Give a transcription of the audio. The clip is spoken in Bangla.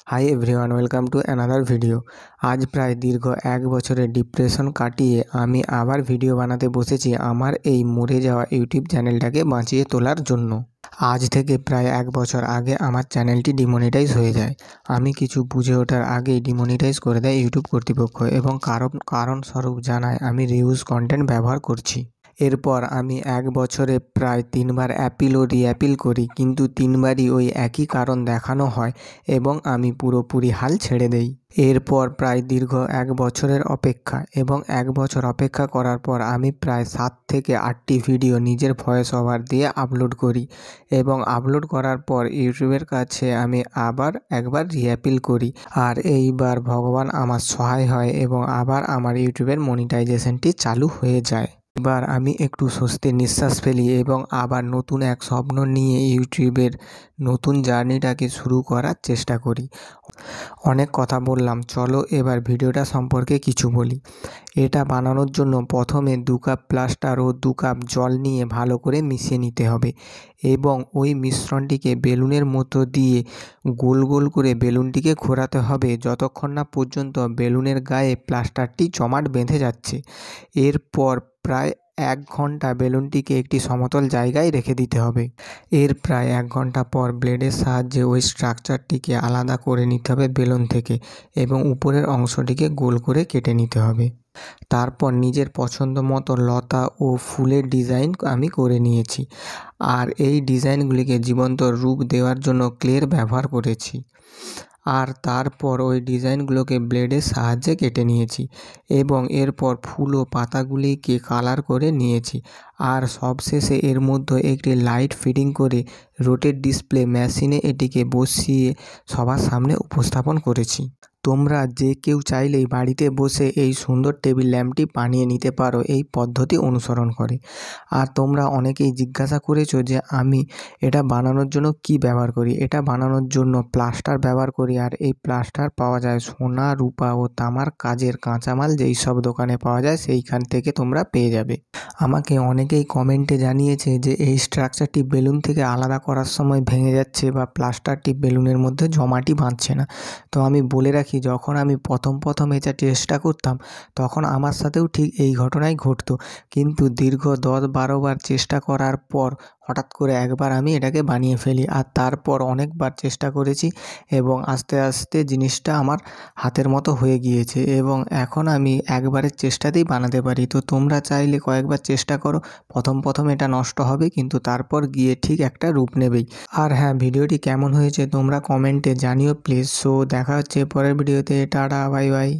Hi everyone, welcome to another video. আজ প্রায় দীর্ঘ 1 বছরের ডিপ্রেশন কাটিয়ে আমি আবার ভিডিও বানাতে বসেছি আমার এই মরে যাওয়া ইউটিউব চ্যানেলটাকে বাঁচিয়ে তোলার জন্য। আজ থেকে প্রায় 1 বছর আগে আমার চ্যানেলটি ডিমনিটাইজ হয়ে যায়। আমি কিছু বুঝে ওঠার আগেই ডিমনিটাইজ করে দেয় ইউটিউব কর্তৃপক্ষ এবং কারণস্বরূপ জানায় আমি রিউজ কন্টেন্ট ব্যবহার করছি। এরপর আমি 1 বছরে প্রায় 3 বার অ্যাপিল ও রিঅ্যাপিল করি, কিন্তু 3 বারই ওই একই কারণ দেখানো হয় এবং আমি পুরোপুরি হাল ছেড়ে দেই। এরপর প্রায় দীর্ঘ 1 বছরের অপেক্ষা এবং 1 বছর অপেক্ষা করার পর আমি প্রায় 7 থেকে 8টি ভিডিও নিজের ভয়েস ওভার দিয়ে আপলোড করি এবং আপলোড করার পর ইউটিউবের কাছে আমি আবার একবার রিঅ্যাপিল করি। আর এইবার ভগবান আমার সহায় হয় এবং আবার আমার ইউটিউবের মনিটাইজেশনটি চালু হয়ে যায়। এবার আমি একটু স্বস্তির নিঃশ্বাস ফেলি এবং আবার নতুন এক স্বপ্ন নিয়ে ইউটিউবের নতুন জার্নিটাকে শুরু করার চেষ্টা করি। অনেক কথা বললাম, চলো এবার ভিডিওটা সম্পর্কে কিছু বলি। এটা বানানোর জন্য প্রথমে 2 কাপ প্লাস্টার ও 2 কাপ জল নিয়ে ভালো করে মিশিয়ে নিতে হবে এবং ওই মিশ্রণটিকে বেলুনের মতো দিয়ে গোল গোল করে বেলুনটিকে ঘোরাতে হবে যতক্ষণ না পর্যন্ত বেলুনের গায়ে প্লাস্টারটি জমাট বেঁধে যাচ্ছে। এরপর প্রায় 1 ঘন্টা বেলুনটিকে একটি সমতল জায়গায় রেখে দিতে হবে। এর প্রায় 1 ঘন্টা পর ব্লেডের সাহায্যে ওই স্ট্রাকচারটিকে আলাদা করে নিতে হবে বেলুন থেকে এবং উপরের অংশটিকে গোল করে কেটে নিতে হবে। তারপর নিজের পছন্দ মতো লতা ও ফুলের ডিজাইন আমি করে নিয়েছি আর এই ডিজাইনগুলিকে জীবন্ত রূপ দেওয়ার জন্য ক্লের ব্যবহার করেছি। আর তারপর ওই ডিজাইনগুলোকে ব্লেডের সাহায্যে কেটে নিয়েছি এবং এরপর ফুল ও পাতাগুলিকে কালার করে নিয়েছি। আর সবশেষে এর মধ্যে একটি লাইট ফিটিং করে রোটেট ডিসপ্লে মেশিনে এটিকে বসিয়ে সবার সামনে উপস্থাপন করেছি। তোমরা যে কেউ চাইলেই বাড়িতে বসে এই সুন্দর টেবিল ল্যাম্পটি বানিয়ে নিতে পারো এই পদ্ধতি অনুসরণ করে। আর তোমরা অনেকেই জিজ্ঞাসা করেছো যে আমি এটা বানানোর জন্য কি ব্যবহার করি। এটা বানানোর জন্য প্লাস্টার ব্যবহার করি আর এই প্লাস্টার পাওয়া যায় সোনা, রূপা ও তামার কাজের কাঁচামাল যেই সব দোকানে পাওয়া যায় সেইখান থেকে তোমরা পেয়ে যাবে। আমাকে অনেকেই কমেন্টে জানিয়েছে যে এই স্ট্রাকচারটি বেলুন থেকে আলাদা করার সময় ভেঙে যাচ্ছে বা প্লাস্টারটি বেলুনের মধ্যে জমাটই বাঁধছে না। তো আমি বলে রাখি, যখন আমি প্রথম এটা চেষ্টা করতাম তখন আমার সাথেও ঠিক এই ঘটনাই ঘটতো, কিন্তু দীর্ঘ 10-12 বার চেষ্টা করার পর হঠাৎ করে একবার আমি এটাকে বানিয়ে ফেলি। আর তারপর অনেকবার চেষ্টা করেছি এবং আস্তে আস্তে জিনিসটা আমার হাতের মতো হয়ে গিয়েছে এবং এখন আমি একবারের চেষ্টাতেই বানাতে পারি। তো তোমরা চাইলে কয়েকবার চেষ্টা করো, প্রথম এটা নষ্ট হবে কিন্তু তারপর গিয়ে ঠিক একটা রূপ নেবেই। আর হ্যাঁ, ভিডিওটি কেমন হয়েছে তোমরা কমেন্টে জানিও প্লিজ। সো দেখা হচ্ছে পরের ভিডিওতে। Tata, bye bye.